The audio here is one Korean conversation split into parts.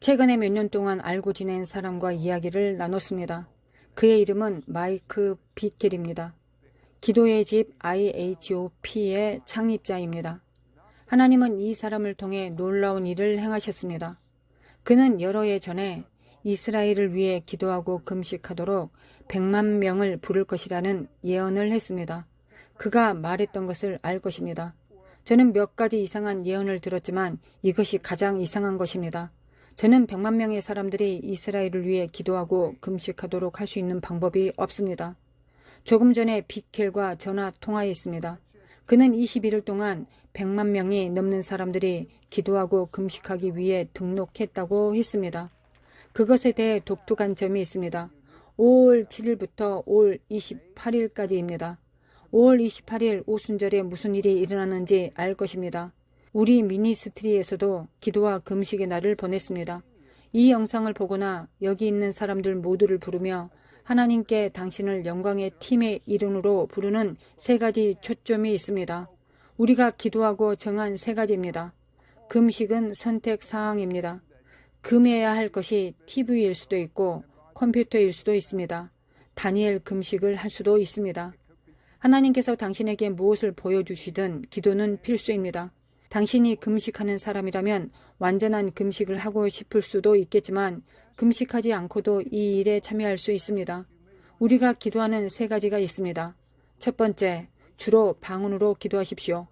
최근에 몇 년 동안 알고 지낸 사람과 이야기를 나눴습니다. 그의 이름은 마이크 비켈입니다. 기도의 집 IHOP의 창립자입니다. 하나님은 이 사람을 통해 놀라운 일을 행하셨습니다. 그는 여러 해 전에 이스라엘을 위해 기도하고 금식하도록 100만 명을 부를 것이라는 예언을 했습니다. 그가 말했던 것을 알 것입니다. 저는 몇 가지 이상한 예언을 들었지만 이것이 가장 이상한 것입니다. 저는 100만 명의 사람들이 이스라엘을 위해 기도하고 금식하도록 할 수 있는 방법이 없습니다. 조금 전에 비켈과 전화 통화했습니다. 그는 21일 동안 100만 명이 넘는 사람들이 기도하고 금식하기 위해 등록했다고 했습니다. 그것에 대해 독특한 점이 있습니다. 5월 7일부터 5월 28일까지입니다. 5월 28일 오순절에 무슨 일이 일어났는지 알 것입니다. 우리 미니스트리에서도 기도와 금식의 날을 보냈습니다. 이 영상을 보거나 여기 있는 사람들 모두를 부르며 하나님께 당신을 영광의 팀의 이름으로 부르는 3가지 초점이 있습니다. 우리가 기도하고 정한 3가지입니다. 금식은 선택 사항입니다. 금해야 할 것이 TV일 수도 있고 컴퓨터일 수도 있습니다. 다니엘 금식을 할 수도 있습니다. 하나님께서 당신에게 무엇을 보여주시든 기도는 필수입니다. 당신이 금식하는 사람이라면 완전한 금식을 하고 싶을 수도 있겠지만 금식하지 않고도 이 일에 참여할 수 있습니다. 우리가 기도하는 3가지가 있습니다. 첫 번째, 주로 방언으로 기도하십시오.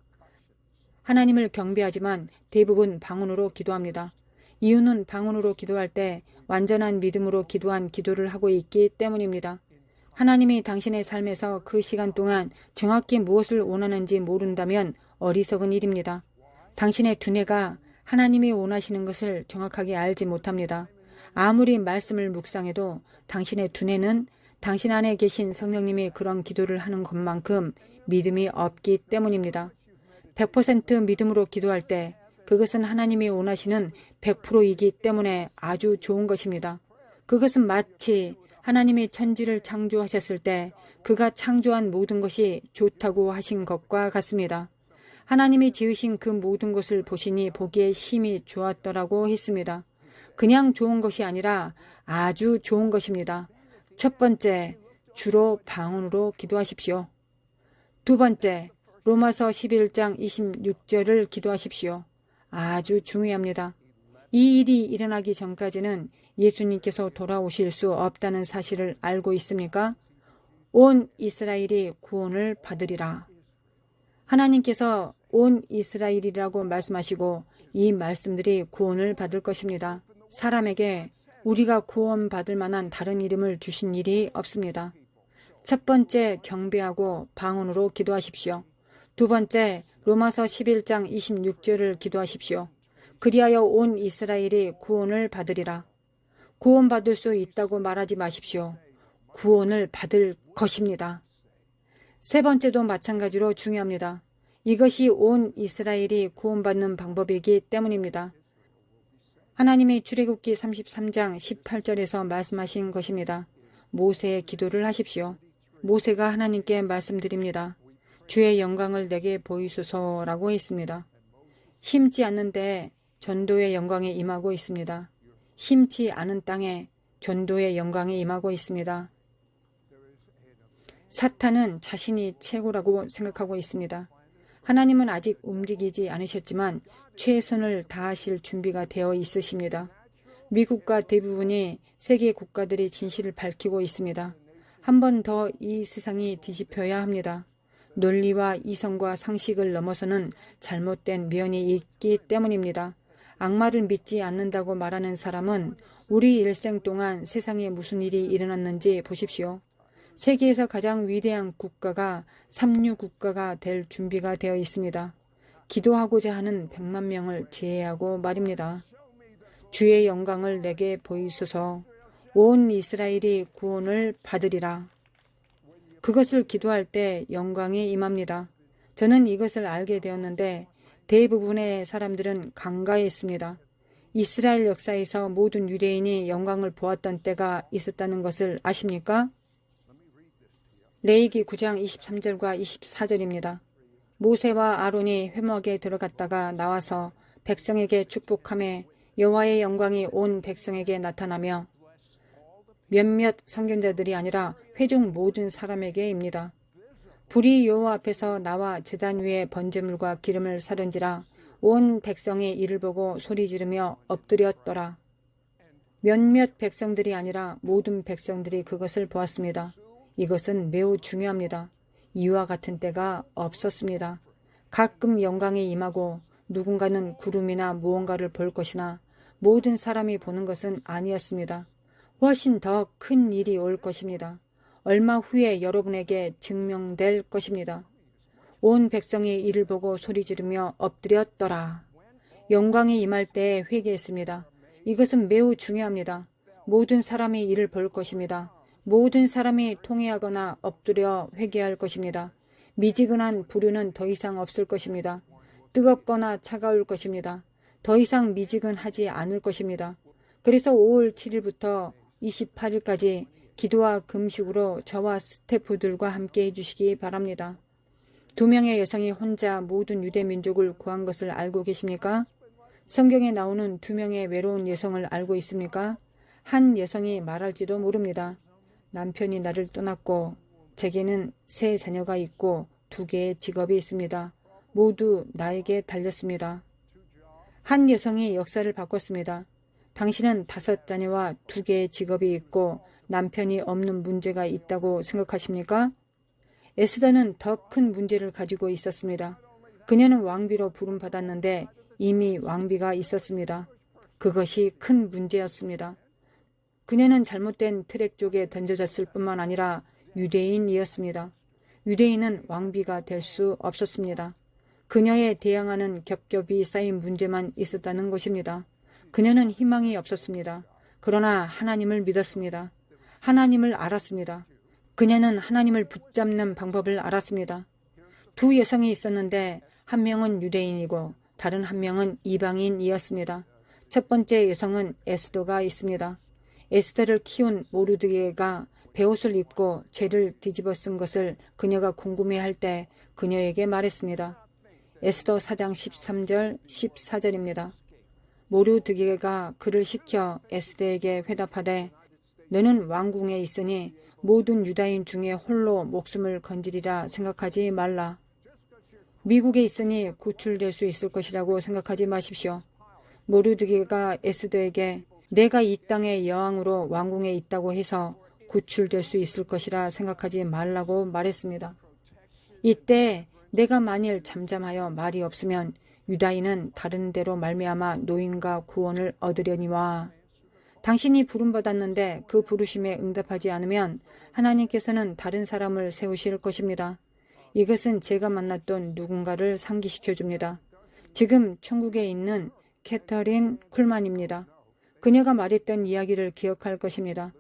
하나님을 경배하지만 대부분 방언으로 기도합니다. 이유는 방언으로 기도할 때 완전한 믿음으로 기도한 기도를 하고 있기 때문입니다. 하나님이 당신의 삶에서 그 시간 동안 정확히 무엇을 원하는지 모른다면 어리석은 일입니다. 당신의 두뇌가 하나님이 원하시는 것을 정확하게 알지 못합니다. 아무리 말씀을 묵상해도 당신의 두뇌는 당신 안에 계신 성령님이 그런 기도를 하는 것만큼 믿음이 없기 때문입니다. 100% 믿음으로 기도할 때 그것은 하나님이 원하시는 100%이기 때문에 아주 좋은 것입니다. 그것은 마치 하나님이 천지를 창조하셨을 때 그가 창조한 모든 것이 좋다고 하신 것과 같습니다. 하나님이 지으신 그 모든 것을 보시니 보기에 심히 좋았더라고 했습니다. 그냥 좋은 것이 아니라 아주 좋은 것입니다. 첫 번째, 주로 방언으로 기도하십시오. 두 번째, 로마서 11장 26절을 기도하십시오. 아주 중요합니다. 이 일이 일어나기 전까지는 예수님께서 돌아오실 수 없다는 사실을 알고 있습니까? 온 이스라엘이 구원을 받으리라. 하나님께서 온 이스라엘이라고 말씀하시고 이 말씀들이 구원을 받을 것입니다. 사람에게 우리가 구원받을 만한 다른 이름을 주신 일이 없습니다. 첫 번째, 경배하고 방언으로 기도하십시오. 두 번째, 로마서 11장 26절을 기도하십시오. 그리하여 온 이스라엘이 구원을 받으리라. 구원받을 수 있다고 말하지 마십시오. 구원을 받을 것입니다. 세 번째도 마찬가지로 중요합니다. 이것이 온 이스라엘이 구원받는 방법이기 때문입니다. 하나님이 출애굽기 33장 18절에서 말씀하신 것입니다. 모세의 기도를 하십시오. 모세가 하나님께 말씀드립니다. 주의 영광을 내게 보이소서라고 했습니다. 심지 않는데 전도의 영광이 임하고 있습니다. 심지 않은 땅에 전도의 영광이 임하고 있습니다. 사탄은 자신이 최고라고 생각하고 있습니다. 하나님은 아직 움직이지 않으셨지만 최선을 다하실 준비가 되어 있으십니다. 미국과 대부분의 세계 국가들이 진실을 밝히고 있습니다. 한 번 더 이 세상이 뒤집혀야 합니다. 논리와 이성과 상식을 넘어서는 잘못된 면이 있기 때문입니다. 악마를 믿지 않는다고 말하는 사람은 우리 일생 동안 세상에 무슨 일이 일어났는지 보십시오. 세계에서 가장 위대한 국가가 삼류 국가가 될 준비가 되어 있습니다. 기도하고자 하는 100만 명을 제외하고 말입니다. 주의 영광을 내게 보이소서. 온 이스라엘이 구원을 받으리라. 그것을 기도할 때 영광이 임합니다. 저는 이것을 알게 되었는데 대부분의 사람들은 간과했습니다. 이스라엘 역사에서 모든 유대인이 영광을 보았던 때가 있었다는 것을 아십니까? 레위기 9장 23절과 24절입니다. 모세와 아론이 회막에 들어갔다가 나와서 백성에게 축복하며 여호와의 영광이 온 백성에게 나타나며 몇몇 선견자들이 아니라 회중 모든 사람에게입니다. 불이 여호와 앞에서 나와 제단 위에 번제물과 기름을 사른지라 온 백성이 이를 보고 소리 지르며 엎드렸더라. 몇몇 백성들이 아니라 모든 백성들이 그것을 보았습니다. 이것은 매우 중요합니다. 이와 같은 때가 없었습니다. 가끔 영광이 임하고 누군가는 구름이나 무언가를 볼 것이나 모든 사람이 보는 것은 아니었습니다. 훨씬 더 큰 일이 올 것입니다. 얼마 후에 여러분에게 증명될 것입니다. 온 백성이 이를 보고 소리 지르며 엎드렸더라. 영광이 임할 때에 회개했습니다. 이것은 매우 중요합니다. 모든 사람이 이를 볼 것입니다. 모든 사람이 통회하거나 엎드려 회개할 것입니다. 미지근한 불효는 더 이상 없을 것입니다. 뜨겁거나 차가울 것입니다. 더 이상 미지근하지 않을 것입니다. 그래서 5월 7일부터 28일까지 기도와 금식으로 저와 스태프들과 함께 해주시기 바랍니다. 2명의 여성이 혼자 모든 유대 민족을 구한 것을 알고 계십니까? 성경에 나오는 2명의 외로운 여성을 알고 있습니까? 한 여성이 말할지도 모릅니다. 남편이 나를 떠났고 제게는 3 자녀가 있고 2개의 직업이 있습니다. 모두 나에게 달렸습니다. 한 여성이 역사를 바꿨습니다. 당신은 5 자녀와 2개의 직업이 있고 남편이 없는 문제가 있다고 생각하십니까? 에스더는 더 큰 문제를 가지고 있었습니다. 그녀는 왕비로 부름받았는데 이미 왕비가 있었습니다. 그것이 큰 문제였습니다. 그녀는 잘못된 트랙 쪽에 던져졌을 뿐만 아니라 유대인이었습니다. 유대인은 왕비가 될 수 없었습니다. 그녀에 대항하는 겹겹이 쌓인 문제만 있었다는 것입니다. 그녀는 희망이 없었습니다. 그러나 하나님을 믿었습니다. 하나님을 알았습니다. 그녀는 하나님을 붙잡는 방법을 알았습니다. 2 여성이 있었는데 한 명은 유대인이고 다른 한 명은 이방인이었습니다. 첫 번째 여성은 에스더가 있습니다. 에스더를 키운 모르드게가 베옷을 입고 죄를 뒤집어 쓴 것을 그녀가 궁금해할 때 그녀에게 말했습니다. 에스더 4장 13절 14절입니다. 모르드게가 그를 시켜 에스더에게 회답하되 너는 왕궁에 있으니 모든 유다인 중에 홀로 목숨을 건지리라 생각하지 말라. 미국에 있으니 구출될 수 있을 것이라고 생각하지 마십시오. 모르드게가 에스더에게 내가 이 땅의 여왕으로 왕궁에 있다고 해서 구출될 수 있을 것이라 생각하지 말라고 말했습니다. 이때 내가 만일 잠잠하여 말이 없으면 유다인은 다른 데로 말미암아 노임과 구원을 얻으려니와 당신이 부름받았는데 그 부르심에 응답하지 않으면 하나님께서는 다른 사람을 세우실 것입니다. 이것은 제가 만났던 누군가를 상기시켜 줍니다. 지금 천국에 있는 캐터린 쿨만입니다. 그녀가 말했던 이야기를 기억할 것입니다.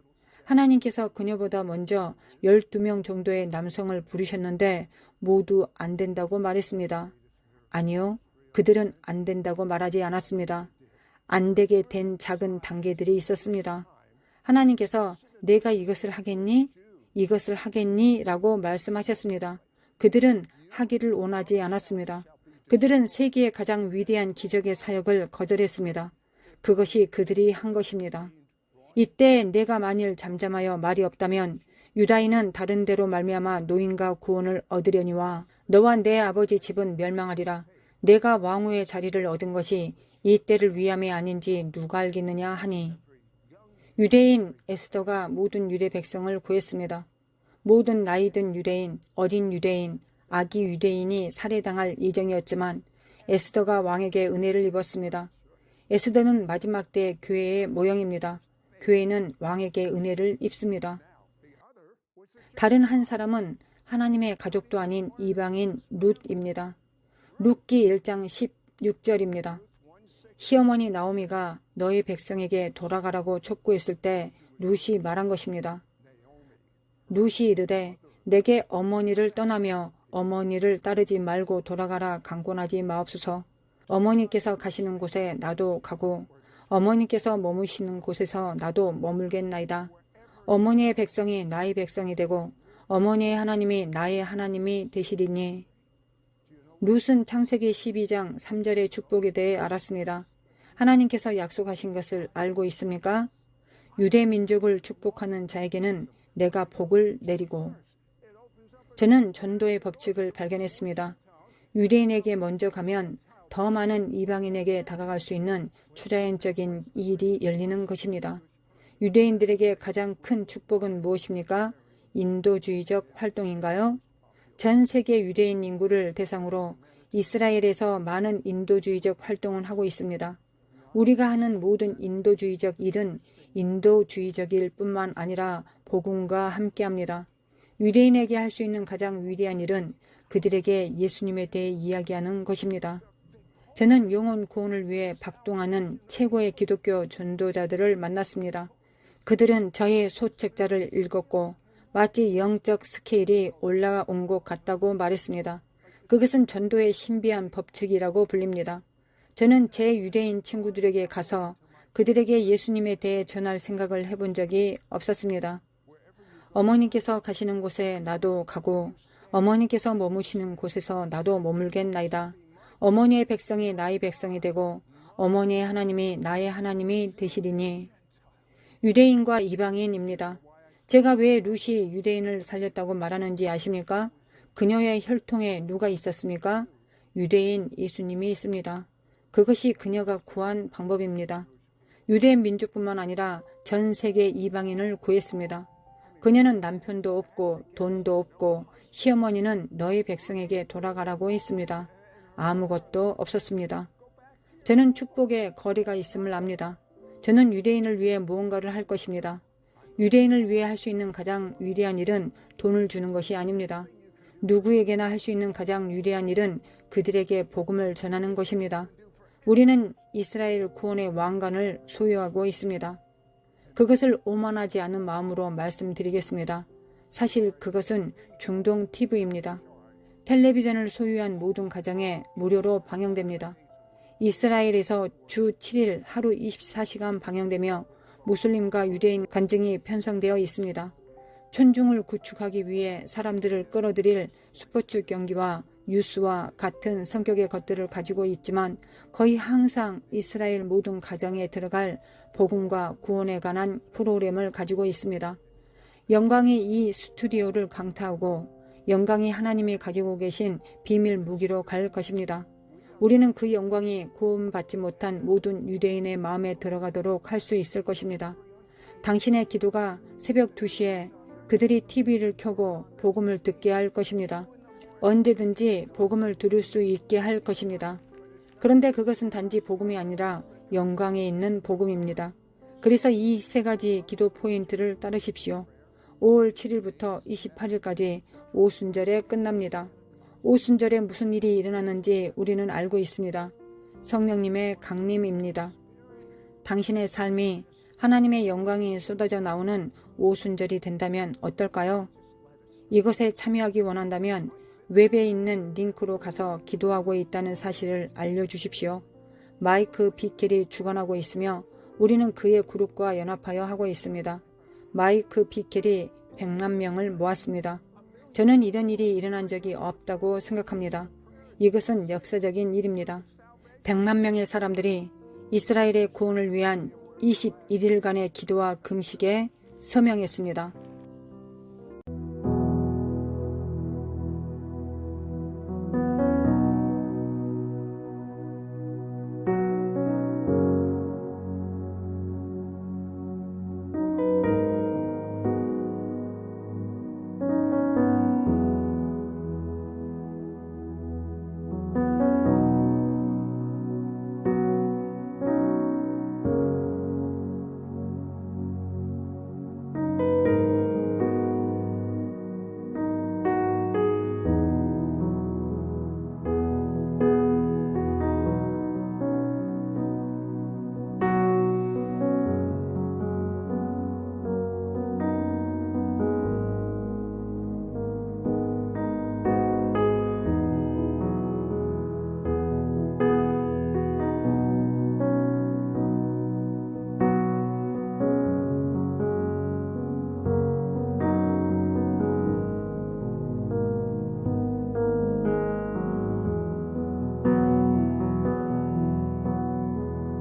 하나님께서 그녀보다 먼저 12명 정도의 남성을 부르셨는데 모두 안 된다고 말했습니다. 아니요, 그들은 안 된다고 말하지 않았습니다. 안 되게 된 작은 단계들이 있었습니다. 하나님께서 내가 이것을 하겠니? 이것을 하겠니? 라고 말씀하셨습니다. 그들은 하기를 원하지 않았습니다. 그들은 세계의 가장 위대한 기적의 사역을 거절했습니다. 그것이 그들이 한 것입니다. 이때 내가 만일 잠잠하여 말이 없다면 유다인은 다른 데로 말미암아 노임과 구원을 얻으려니와 너와 내 아버지 집은 멸망하리라. 내가 왕후의 자리를 얻은 것이 이 때를 위함이 아닌지 누가 알겠느냐 하니 유대인 에스더가 모든 유대 백성을 구했습니다. 모든 나이든 유대인, 어린 유대인, 아기 유대인이 살해당할 예정이었지만 에스더가 왕에게 은혜를 입었습니다. 에스더는 마지막 때 교회의 모형입니다. 교회는 왕에게 은혜를 입습니다. 다른 한 사람은 하나님의 가족도 아닌 이방인 룻입니다. 룻기 1장 16절입니다. 시어머니 나오미가 너희 백성에게 돌아가라고 촉구했을 때 룻이 말한 것입니다. 룻이 이르되 내게 어머니를 떠나며 어머니를 따르지 말고 돌아가라 강권하지 마옵소서. 어머니께서 가시는 곳에 나도 가고 어머니께서 머무시는 곳에서 나도 머물겠나이다. 어머니의 백성이 나의 백성이 되고 어머니의 하나님이 나의 하나님이 되시리니. 룻은 창세기 12장 3절의 축복에 대해 알았습니다. 하나님께서 약속하신 것을 알고 있습니까? 유대 민족을 축복하는 자에게는 내가 복을 내리고. 저는 전도의 법칙을 발견했습니다. 유대인에게 먼저 가면 더 많은 이방인에게 다가갈 수 있는 초자연적인 일이 열리는 것입니다. 유대인들에게 가장 큰 축복은 무엇입니까? 인도주의적 활동인가요? 전 세계 유대인 인구를 대상으로 이스라엘에서 많은 인도주의적 활동을 하고 있습니다. 우리가 하는 모든 인도주의적 일은 인도주의적일 뿐만 아니라 복음과 함께합니다. 유대인에게 할 수 있는 가장 위대한 일은 그들에게 예수님에 대해 이야기하는 것입니다. 저는 영혼 구원을 위해 박동하는 최고의 기독교 전도자들을 만났습니다. 그들은 저의 소책자를 읽었고 마치 영적 스케일이 올라온 것 같다고 말했습니다. 그것은 전도의 신비한 법칙이라고 불립니다. 저는 제 유대인 친구들에게 가서 그들에게 예수님에 대해 전할 생각을 해본 적이 없었습니다. 어머니께서 가시는 곳에 나도 가고 어머니께서 머무시는 곳에서 나도 머물겠나이다. 어머니의 백성이 나의 백성이 되고 어머니의 하나님이 나의 하나님이 되시리니. 유대인과 이방인입니다. 제가 왜 루시 유대인을 살렸다고 말하는지 아십니까? 그녀의 혈통에 누가 있었습니까? 유대인 예수님이 있습니다. 그것이 그녀가 구한 방법입니다. 유대인 민족뿐만 아니라 전 세계 이방인을 구했습니다. 그녀는 남편도 없고 돈도 없고 시어머니는 너희 백성에게 돌아가라고 했습니다. 아무것도 없었습니다. 저는 축복에 거리가 있음을 압니다. 저는 유대인을 위해 무언가를 할 것입니다. 유대인을 위해 할 수 있는 가장 위대한 일은 돈을 주는 것이 아닙니다. 누구에게나 할 수 있는 가장 위대한 일은 그들에게 복음을 전하는 것입니다. 우리는 이스라엘 구원의 왕관을 소유하고 있습니다. 그것을 오만하지 않은 마음으로 말씀드리겠습니다. 사실 그것은 중동 TV입니다. 텔레비전을 소유한 모든 가정에 무료로 방영됩니다. 이스라엘에서 주 7일 하루 24시간 방영되며 무슬림과 유대인 간증이 편성되어 있습니다. 천중을 구축하기 위해 사람들을 끌어들일 스포츠 경기와 뉴스와 같은 성격의 것들을 가지고 있지만 거의 항상 이스라엘 모든 가정에 들어갈 복음과 구원에 관한 프로그램을 가지고 있습니다. 영광이 이 스튜디오를 강타하고 영광이 하나님이 가지고 계신 비밀 무기로 갈 것입니다. 우리는 그 영광이 구원받지 못한 모든 유대인의 마음에 들어가도록 할 수 있을 것입니다. 당신의 기도가 새벽 2시에 그들이 TV를 켜고 복음을 듣게 할 것입니다. 언제든지 복음을 들을 수 있게 할 것입니다. 그런데 그것은 단지 복음이 아니라 영광에 있는 복음입니다. 그래서 이 세 가지 기도 포인트를 따르십시오. 5월 7일부터 28일까지 오순절에 끝납니다. 오순절에 무슨 일이 일어나는지 우리는 알고 있습니다. 성령님의 강림입니다. 당신의 삶이 하나님의 영광이 쏟아져 나오는 오순절이 된다면 어떨까요? 이것에 참여하기 원한다면 웹에 있는 링크로 가서 기도하고 있다는 사실을 알려주십시오. 마이크 비켈이 주관하고 있으며 우리는 그의 그룹과 연합하여 하고 있습니다. 마이크 비켈이 100만 명을 모았습니다. 저는 이런 일이 일어난 적이 없다고 생각합니다. 이것은 역사적인 일입니다. 100만 명의 사람들이 이스라엘의 구원을 위한 21일간의 기도와 금식에 서명했습니다.